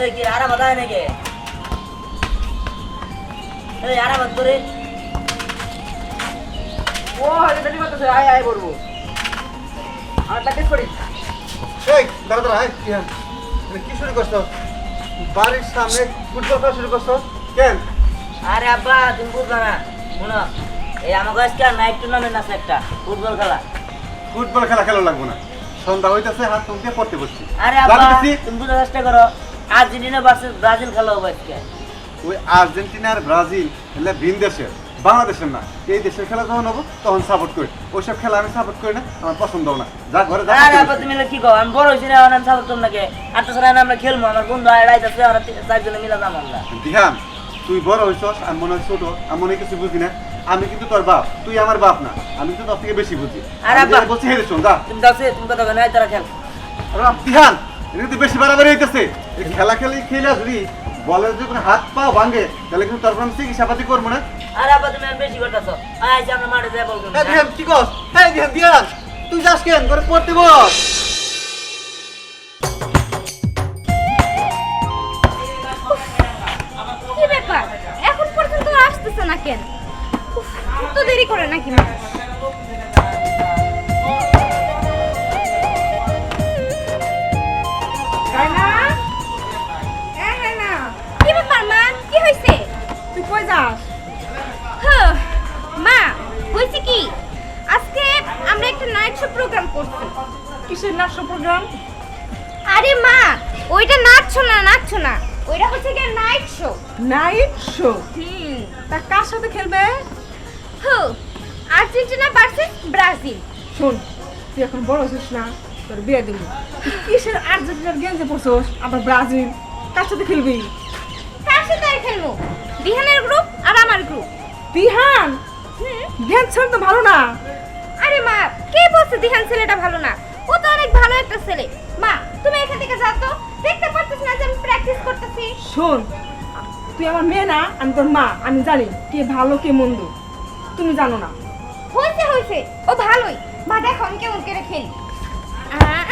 এই কি আরাম আদায় নাকি এই আরাম করে ও আরে দাদি মাত্র আয় আয় করবো আর প্র্যাকটিস করি এই দাঁড়া দাঁড়া আয় কি শুরু করছো বাড়ির সামনে ফুটবল খেলা শুরু করছো কেন? আরে আব্বা তুমি বুঝবা না শোনো এই আমাকে আজকে নাইট টুর্নামেন্ট আছে একটা ফুটবল খেলা ফুটবল খেলা খেলা লাগবো না সন্ধ্যা হইতেছে হাত তুলতে পড়তে বসছি আরে আব্বা তুমি বুঝার চেষ্টা করো আর্জেন্টিনা ভার্সেস ব্রাজিল খেলা হবে আজকে ওই আর্জেন্টিনা আর ব্রাজিল এগুলো ভিন দেশের বাংলাদেশের না এই দেশের খেলা যখন হবো তখন সাপোর্ট করি ওইসব খেলা আমি সাপোর্ট করি না আমার পছন্দ না যা ঘরে যা আরে আব্বা তুমি কি কও আমি বড় হইছি না আমি সাপোর্ট করব নাকি আর তো সারা আমরা খেলবো আমার বন্ধু আইতাছে আমরা চারজনে মিলে যাবো আমরা দিহান তুই বড় হইছস আমি মনে হয় ছোট আমি মনে হয় কিছু বুঝি না আমি কিন্তু তোর বাপ তুই আমার বাপ না আমি কিন্তু তোর থেকে বেশি বুঝি আরে আব্বা বলছি হেরে শোন যা তুমি দাও তুমি কথা বলে আই তারা খেল দিহান এটা কিন্তু বেশি বাড়াবাড়ি হইতেছে এই খেলা খেলে যদি বলের যদি কোনো হাত পা ভাঙে তাহলে কিন্তু তারপর আমি চিকিৎসাপাতি করবো না। আরে আব্বা তুমি আর বেশি করতেছো আইছে আমরা মাঠে যাই বলবো দিহান কি কস দিহান তুই যাস কেন করে পড়তে বস কি ব্যাপার এখন পর্যন্ত আসতেছে না কেন তো দেরি করে নাকি মা কি ব্যাপার মা কি হয়েছে তুই কই যাস? মা হয়েছে কি আজকে আমরা একটা নাইট শো প্রোগ্রাম করছি কিসের নাট্য প্রোগ্রাম? আরে মা ওইটা নাচছো না ওইটা হচ্ছে কি নাইট শো নাইট শো? তা কার সাথে খেলবে? আর্জেন্টিনা ভার্সেস ব্রাজিল শোন তুই এখন বড় হচ্ছিস না তোর বিয়ে দেবো কিসের আর্জেন্টিনার গেঞ্জে পড়ছস আবার ব্রাজিল কার সাথে খেলবি? কার সাথে আর খেলবো বিহানের গ্রুপ আর আমার গ্রুপ দিহান ধ্যান ছেলে তো ভালো না। আরে মা কে বলছে দিহান ছেলেটা ভালো না ও তো অনেক ভালো একটা ছেলে মা তুমি এখান থেকে যাও তো দেখতে পারতেছ না যে আমি প্র্যাকটিস করতেছি শোন তুই আমার মেয়ে না আমি তোর মা আমি জানি কে ভালো কে মন্দ তুমি জানো না। হয়েছে ও ভালোই মা দেখো আমি কেমন করে খেলি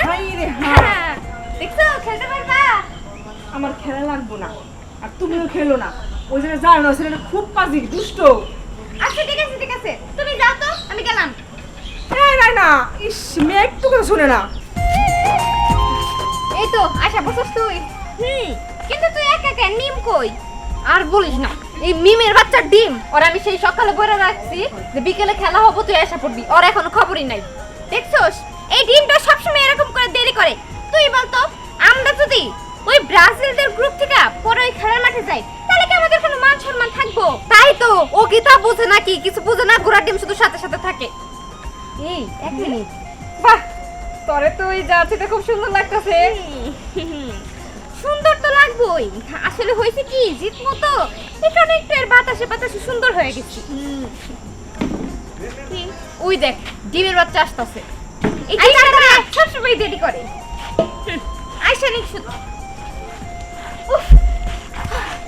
হাই রে হ্যাঁ দেখছো খেলতে পারবা আমার খেলা লাগবো না আর তুমিও খেলো না ওই জায়গায় যাও না ছেলেটা খুব পাজি দুষ্ট। আচ্ছা ঠিক আছে তুমি যাও তো আমি গেলাম না ইস মেয়ে একটু কথা শুনে না। এই তো আশা বসছ তুই কিন্তু তুই একা কেন নিম কই আর বলিস না এই মিমের বাচ্চার ডিম ওর আমি সেই সকালে বইরা রাখছি যে বিকেলে খেলা হবে তুই এসে পড়বি ওর এখনো খবরই নাই দেখছস এই ডিমটা সবসময় এরকম করে দেরি করে তুই বলতো আমরা যদি ওই ব্রাজিলদের গ্রুপ থেকে পরে ওই খেলার মাঠে যাই তাহলে কি আমাদের কোনো মান সম্মান থাকবো তাই তো ও কি তা বোঝে নাকি কিছু বোঝে না ঘোড়ার ডিম শুধু সাথে সাথে থাকে এই এক মিনিট বাহ তোরে তো ওই জার্সিটা খুব সুন্দর লাগতেছে সুন্দর তো লাগবেই আসলে হয়েছে কি জিতবো তো এখানে একটু এর বাতাসে সুন্দর হয়ে গেছি কি ওই দেখ ডিমের বাচ্চা আসতেছে এই ডিমটা সবসময় দেরি করে আইসা নিক শুধু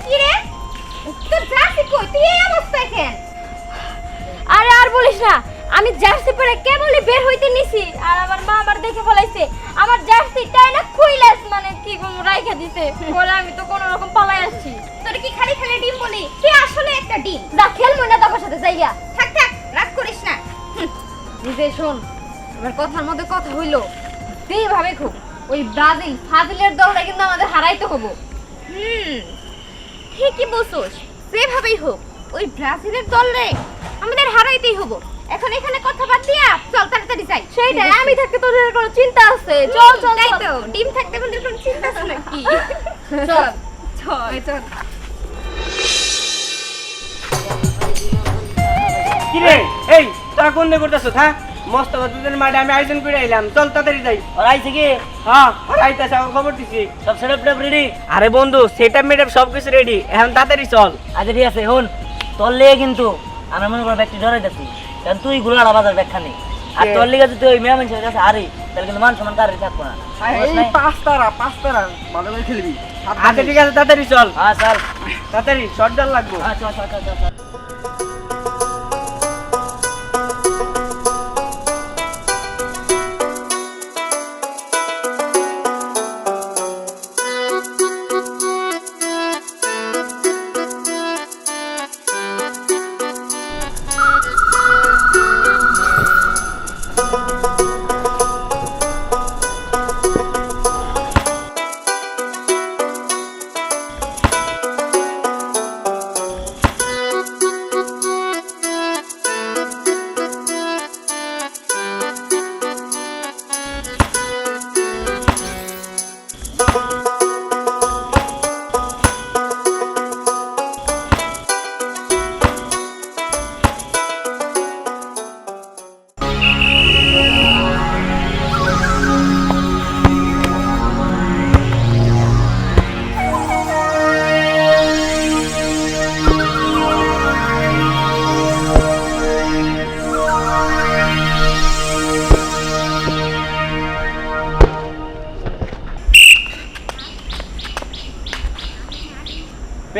কি রে তোর জার্সি কই তুই এই অবস্থায় কেন আরে আর বলিস না আমি জার্সি পরে কেবলই বের হইতে নিছি আর আমার মা আবার দেখে ফলাইছে আমার জার্সিটাই না খুইলাস মানে কি রাইখা দিতে বলে আমি তো কোন রকম পালাই আসছি তোর কি খালি খালি ডিম বলি কি আসলে একটা ডিম যা খেলমু না তোর সাথে যাইয়া থাক রাগ করিস না নিজে শোন আমার কথার মধ্যে কথা হইলো যেভাবে খুব ওই ব্রাজিল ফাজিলের দলটা কিন্তু আমাদের হারাইতে হবো ঠিকই বলছোস যেভাবেই হোক ওই ব্রাজিলের দলরে আমাদের হারাইতেই হবো এখন এখানে কথা বাদ দিয়া চল তাড়াতাড়ি যাই সেইটাই আমি থাকতে তোদের কোনো চিন্তা আছে চল তাই তো ডিম থাকতে আমাদের কোনো চিন্তা আছে নাকি চল কি রে এই তোরা কোন দিকে করতেছ হ্যাঁ মস্ত তোদের মাঠে আমি আয়োজন করে আইলাম চল তাড়াতাড়ি যাই আর আইছে কি হ্যাঁ আইতাছে আমাকে খবর দিছি সব সেটআপ রেডি আরে বন্ধু সেটআপ মেটআপ সবকিছু রেডি এখন তাড়াতাড়ি চল আচ্ছা ঠিক আছে হন তোর লেগে কিন্তু আমরা মনে করো ব্যক্তি ধরাই যাচ্ছি কারণ তুই গুলাড়া বাজার ব্যাখ্যা নেই আর তোর লেগে যদি ওই মেয়ে মানুষের কাছে আরে তাহলে কিন্তু মান সম্মান কারোরই থাকবো না এই পাঁচতারা ভালো করে খেলবি আচ্ছা ঠিক আছে তাড়াতাড়ি চল হ্যাঁ চল তাড়াতাড়ি শর্ট ডাল লাগবো চল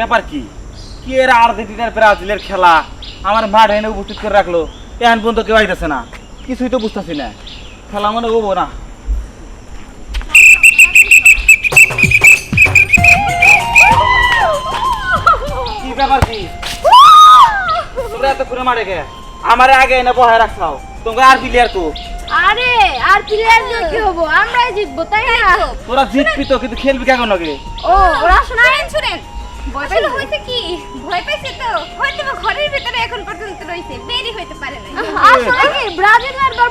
ব্যাপার কি কি এর আর্জেন্টিনার ব্রাজিলের খেলা আমার মাঠে এনে উপস্থিত করে রাখলো এখন পর্যন্ত কেউ আইতেছে না, কিছুই তো বুঝতেছি না, খেলা মনে হবো না। কি ব্যাপার কি তোমরা এত করে মারে কে? আমারে আগে এনে বহায় রাখছাও, তোমরা আর প্লেয়ার তো। আরে আর প্লেয়ার দিয়ে কি হবো, আমরাই জিতবো তাই না? তোরা জিতবি তো, কিন্তু খেলবি কেন নাকি? ও ওরা শুনেন শুনেন, আসলে হইছে কি, ভয় পাইছে তো, হয়তো বা ঘরের ভিতরে এখন পর্যন্ত রইছে, বেরি হইতে পারে না। আসলে কি ব্রাজিলের দল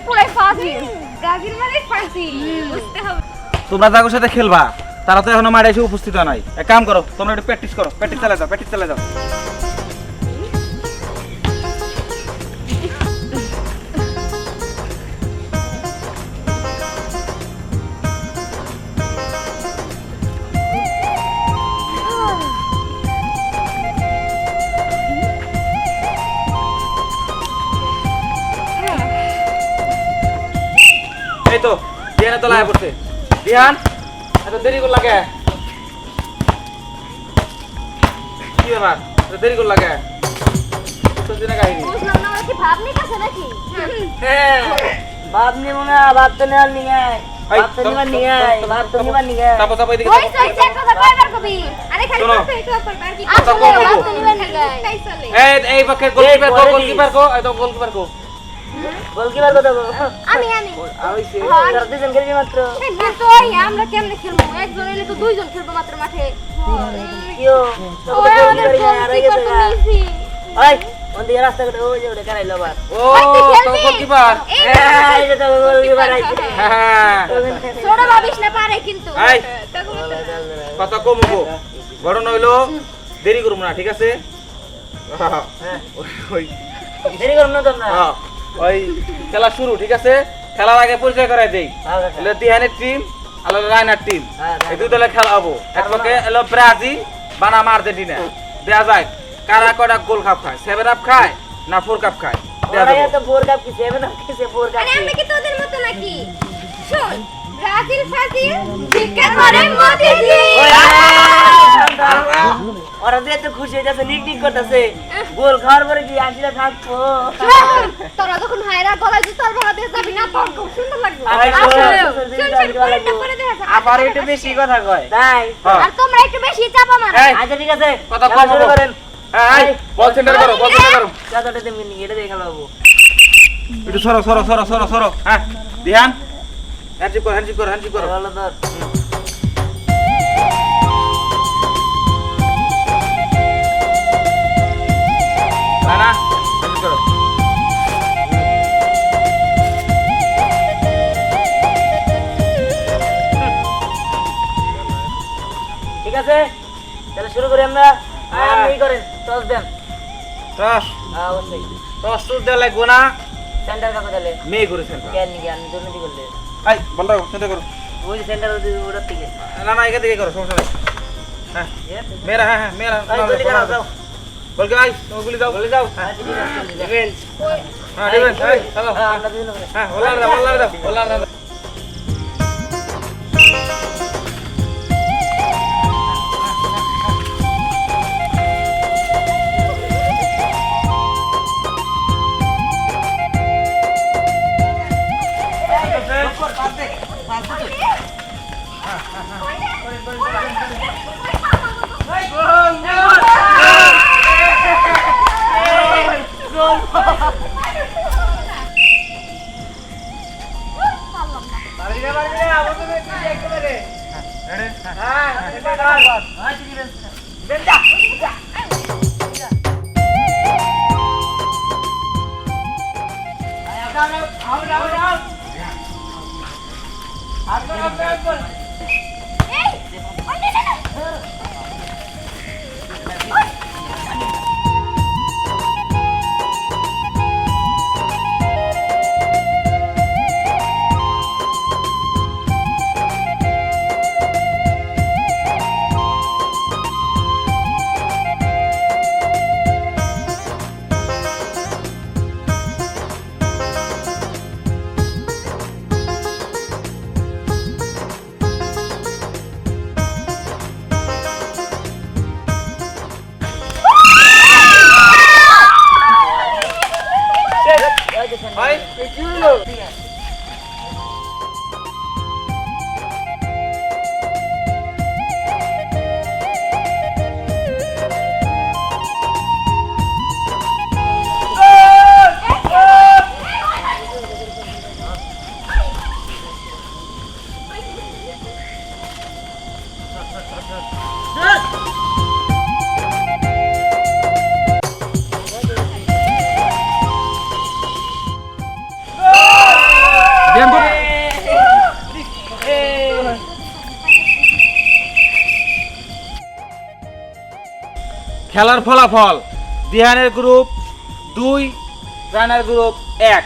পুরাই ফাজিল, ব্রাজিল মানে ফাজিল, বুঝতে হবে। তোমরা যাদের সাথে খেলবা তারা তো এখনো মাঠে এসে উপস্থিত হয় নাই। এক কাম করো, তোমরা একটু প্র্যাকটিস করো, প্র্যাকটিস চালিয়ে যাও, প্র্যাকটিস চালিয়ে যাও। এই তো দিহানে তো লাগায় পড়ছে। দিহান এত দেরি করে লাগে কি ব্যাপার, এত দেরি করে লাগে বুঝতেছি না কাহিনী। বুঝলাম না, ওরা কি ভাব নিতেছে নাকি? হ্যাঁ ভাত নিব না, ভাত তো নেওয়ার নিয়ে আয়, এই, ভাত তো নিবার নিয়ে আয়, ভাত তো নিবার নিয়ে আয়। চাপো চাপো এদিকে ওই তো একটা কথা কয়বার কবি, আরে খালি শোনো। কথা একটু করবার কি কথা আসলে কম বলবো। বাস তো নিবার নিগাই তাই চলে। এই পক্ষে গোলকিপার কো, গোলকিপার কো, এই তো গোলকিপার কো। গোলকিপার কথা বল। আমি আইছে হ্যাঁ। তারা দুজন খেলবি মাত্র। কিন্তু ওই আমরা কেমনে খেলবো, একজন এলে তো দুইজন খেলবো মাত্র মাঠে। কিও ওই আমাদের গোলকিপার তো মেসি। ওই ওদিকে রাস্তা করে ওই যে ওটা কারাইলো বাস। ও তো গোলকিপার। এই যে তো গোলকিপার আইছে। হ্যাঁ ছোট ভাবিস না পারে কিন্তু। এই কথা কম হবো, ঘটনা হইলো দেরি করবো না, ঠিক আছে? ওই দেরি করুন না তোমরা। হ্যাঁ, ওই খেলা শুরু, ঠিক আছে? খেলার আগে পরিচয় করাই দেই। হলো দিহানের টিম আর হলো রায়নার টিম, এই দুই দলে খেলা হবো। এক পক্ষে হলো ব্রাজিল বানাম আর্জেন্টিনা। দেয়া যায় কারা কয়টা গোল কাপ খায়, 7 আপ খায় না 4 কাপ খায়, দেয়া ওরা যাবে। তো 4 কাপ কি 7 কাপ কি 4 কাপ। আরে আমরা কি তোদের মতো নাকি? শোন, ব্রাজিল ফাজিল শিক্ষা করে মোদিজি। ওরা দিয়ে তো খুশি হয়ে যাচ্ছে, নিক করতেছে, গোল খাওয়ার পরে কি আসলে থাকবো। শোন, তোরা যখন হায়রা গলায় জুতার ভাড়া দিয়ে যাবি না, তোর খুব সুন্দর লাগবে। আরে আসলে শোন, শোন, পরেরটা পরে দেখা যাবে। আবার একটু বেশি কথা কয়। তাই হ্যাঁ। আর তোমরা একটু বেশি চাপা মারো। এই, আচ্ছা ঠিক আছে, কথা খেলা কম শুরু হবো। করেন। এই, বল সেন্টার করো, বল সেন্টার করো। কতটা দিন মিনিং এটা দেখে খেলা হবো। একটু সরো সরো সরো সরো সরো। হ্যাঁ দিহান হ্যান্ডশিপ করো, হ্যান্ডশিপ করো, হ্যান্ডশিপ করো। ভালো ধর। না না হ্যান্ডশিপ করো। ঠিক আছে তাহলে শুরু করি আমরা। আপনি করেন, টস দেন। টস অবশ্যই টস তো দেওয়া লাগবো না, সেন্টার কাকে দিলে মেয়ে করেছেন। জ্ঞান নি জ্ঞান দুর্নীতি করলে এই বল রাখো, সেন্টার করো। ওই সেন্টার ওটার থেকে না না এখান থেকে করো, সমস্যা নেই। হ্যাঁ মেয়েরা, হ্যাঁ হ্যাঁ মেয়েরা। জলদি করো যাও। বলকে ভাই তুমি গুলি দাও, গুলি দাও। হ্যাঁ ডিফেন্স হ্যাঁ ডিফেন্স, এই চলো। আমরা দুজন করে হ্যাঁ ওলার দাও, ওলার দাও, ওলার দাও। দিনে পারবি না আমার তো তুই একেবারে রেডি হ্যাঁ এটা ধর বেন্দা এই ওই না না ভাই খেলার ফলাফল দিহানের গ্রুপ 2 রানার গ্রুপ 1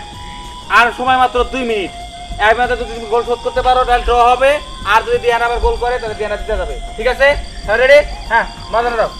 আর সময় মাত্র 2 মিনিট এর মধ্যে যদি তুমি গোল শোধ করতে পারো তাহলে ড্র হবে আর যদি দিহান আবার গোল করে তাহলে দিহান জিতে যাবে ঠিক আছে রেডি হ্যাঁ মজা দাও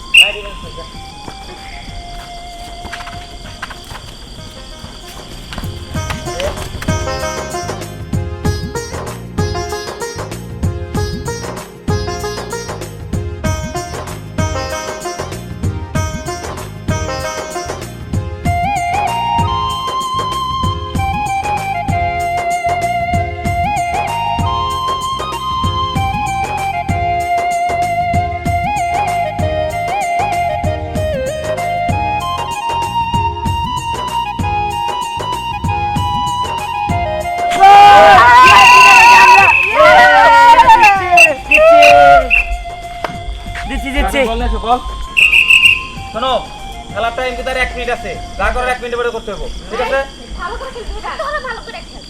বল শোনো খেলার টাইম কিন্তু আর 1 মিনিট আছে যা করার 1 মিনিটের পরে করতে হবে ঠিক আছে ভালো করে খেলবি তাহলে ভালো করে খেল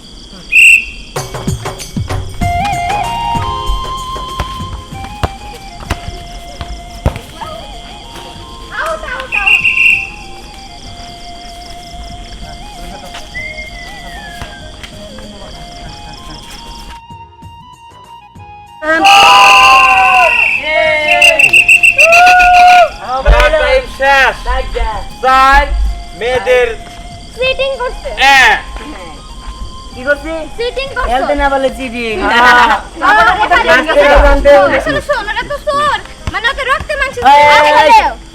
আউট আউট আউট টাইম শেষ চার মেয়েদের চিটিং করছে কি করছি চিটিং করছে খেলতে না বলে চিটিং আসলে সোনারা তো সোর মানে ওকে রক্তে মাংস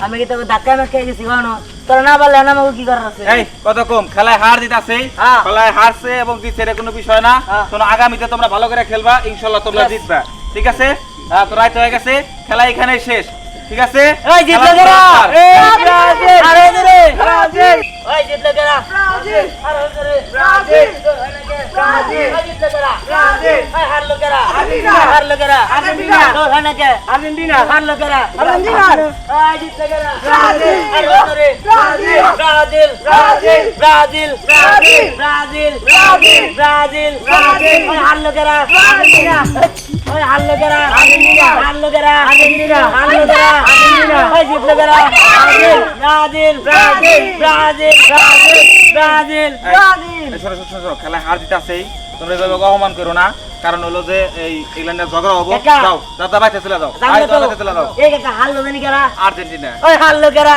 আমি কি তোকে ধাক্কা না খেয়ে গেছি কোনো তোরা না বললে না আমাকে কি করার আছে এই কত কম খেলায় হার জিত আছে হ্যাঁ। খেলায় হারছে এবং জিতছে এটা কোনো বিষয় না হ্যাঁ। শোনো আগামীতে তোমরা ভালো করে খেলবা ইনশাআল্লাহ তোমরা Yes. জিতবা ঠিক আছে তো রাত হয়ে গেছে খেলা এখানেই শেষ ঠিক আছে এই জিতলো খেলা কেরা পুরস্কার। ব্রাজিল আরে রে ব্রাজিল ওই জিতলো কেরা ব্রাজিল আরে রে ব্রাজিল ব্রাজিল ওই জিতলো কেরা ব্রাজিল ওই হারলো কেরা আর্জেন্টিনা। হারলো কেরা আর্জেন্টিনা। তো হানাকে আর্জেন্টিনা হারলো কেরা আর্জেন্টিনা। ওই জিতলো কেরা ব্রাজিল। আরে রে Brazil. Brazil Brazil. Brazil Brazil. Brazil Brazil. Brazil Brazil. ওই হারলো কেরা আর্জেন্টিনা। ওই হারলো কেরা আর্জেন্টিনা। হারলো কেরা আর্জেন্টিনা। হারলো কেরা আর্জেন্টিনা। ওই জিতলো কেরা Brazil Brazil Brazil Brazil Brazil Brazil এই শোনো, শোনো, শোনো, খেলায় হার জিত আছেই তোমরা এভাবে অপমান করো না কারণ হলো যে এই ইংল্যান্ডের ঝগড়া হবো একা। যাও যাও বাইরে চলে যাও জানো তো বাইরে চলে যাও এই একটা হারলো জানি কেরা আর্জেন্টিনা ওই হারলো কেরা